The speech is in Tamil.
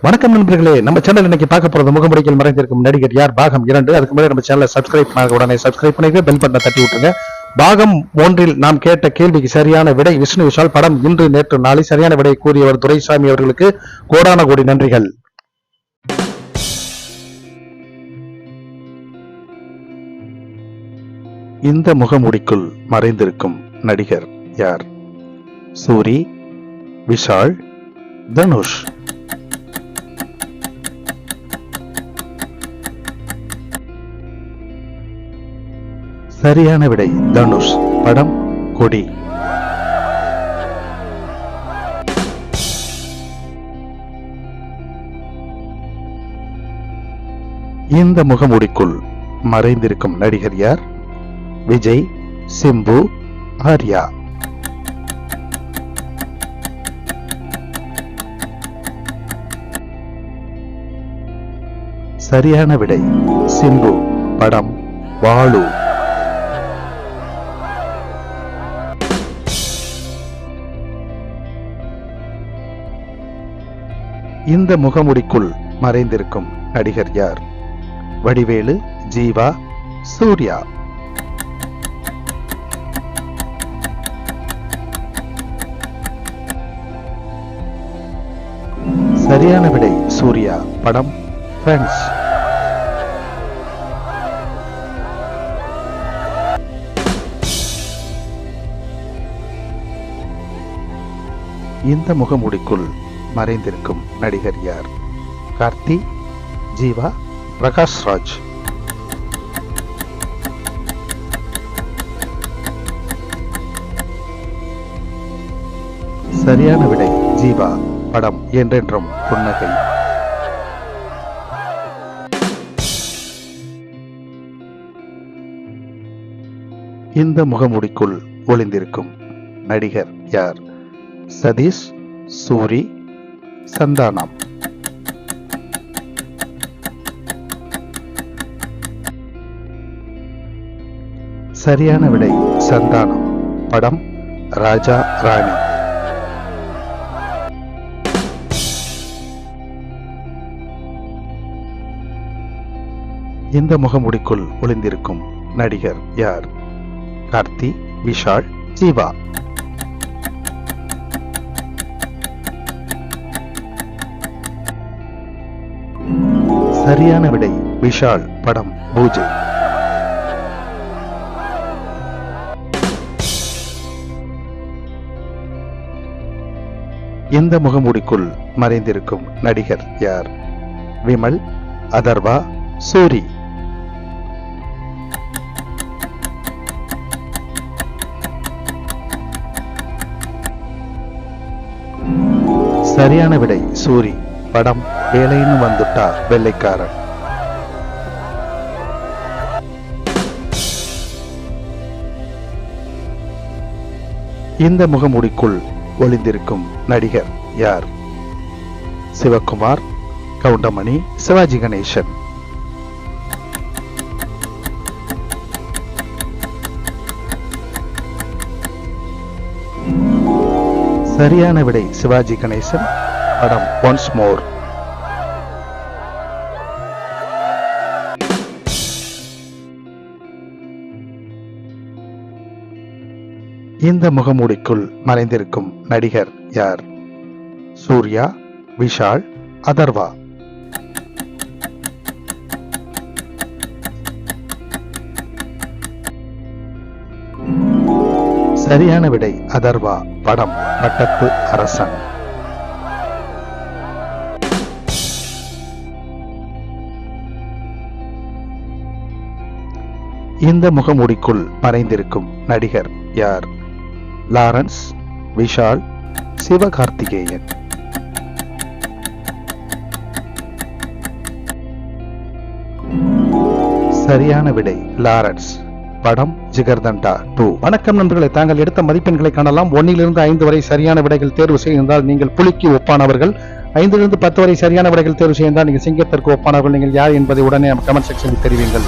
வணக்கம் நண்பர்களே, நம்ம சேனல் இன்னைக்கு பார்க்க போறது முகமுடிக்கில் மறைந்திருக்கும் நடிகர் யார் பாகம் 2. அதுக்கு முன்னாடி நம்ம சேனலை சப்ஸ்கிரைப் பண்ண உடனே சப்ஸ்கிரைப் பண்ணி பெல் பட்டனை தட்டி விட்டுருங்க. பாகம் 1 நாம் கேட்ட கேள்விக்கு சரியான விடை விஷ்ணு விஷால். படம் இன்று நேற்று நாளை. சரியான விடை கூறியவர் துரைசாமி அவர்களுக்கு கோடான கோடி நன்றிகள். இந்த முகமுடிக்குள் மறைந்திருக்கும் நடிகர் யார்? சூரி, விஷால், தனுஷ். சரியான விடை தனுஷ். படம் கொடி. இந்த முகமுடிக்குள் மறைந்திருக்கும் நடிகர் யார்? விஜய், சிம்பு, ஆர்யா. சரியான விடை சிம்பு. படம் வாழு. இந்த முகமுடிக்குள் மறைந்திருக்கும் நடிகர் யார்? வடிவேலு, ஜீவா, சூர்யா. சரியான விடை சூர்யா. படம் ஃப்ரெண்ட்ஸ். இந்த முகமுடிக்குள் மறைந்திருக்கும் நடிகர் யார்? கார்த்தி, ஜீவா, பிரகாஷ் ராஜ். சரியான விடை ஜீவா. படம் என்றென்றும் புன்னகை. இந்த முகமுடிக்குள் ஒளிந்திருக்கும் நடிகர் யார்? சதீஷ், சூரி, சந்தானம். சரியான விடை சந்தானம். படம் ராஜா ராணி. இந்த முகமுடிக்குள் ஒளிந்திருக்கும் நடிகர் யார்? கார்த்தி, விஷால், ஜீவா. சரியான விடை விஷால். படம் பூஜை. இந்த முகமுடிக்குள் மறைந்திருக்கும் நடிகர் யார்? விமல், அதர்வா, சூரி. சரியான விடை சூரி. படம் வேலைன்னு வந்துட்டா வெள்ளைக்காரன். இந்த முகமுடிக்குள் ஒளிந்திருக்கும் நடிகர் யார்? சிவகுமார், கவுண்டமணி, சிவாஜி கணேசன். சரியான விடை சிவாஜி கணேசன். படம் ஒன்ஸ் மோர். இந்த முகமூடிக்குள் மறைந்திருக்கும் நடிகர் யார்? சூர்யா, விஷால், அதர்வா. சரியான விடை அதர்வா. படம் பட்டத்து அரசன். இந்த முகமூடிக்குள் மறைந்திருக்கும் நடிகர் யார்? லாரன்ஸ், விஷால், சிவகார்த்திகேயன். சரியான விடை லாரன்ஸ். படம் ஜிகர்தண்டா 2. வணக்கம் நண்பர்களை, தாங்கள் எடுத்த மதிப்பெண்களை காணலாம். 1 to 5 வரை சரியான விடைகள் தேர்வு செய்தால் நீங்கள் புலிக்கு ஒப்பானவர்கள். 5 to 10 வரை சரியான விடைகள் தேர்வு செய்தால் நீங்கள் சிங்கத்திற்கு ஒப்பானவர்கள். நீங்கள் யார் என்பதை உடனே கமெண்ட் செக்ஷனில் தெரிவிங்கள்.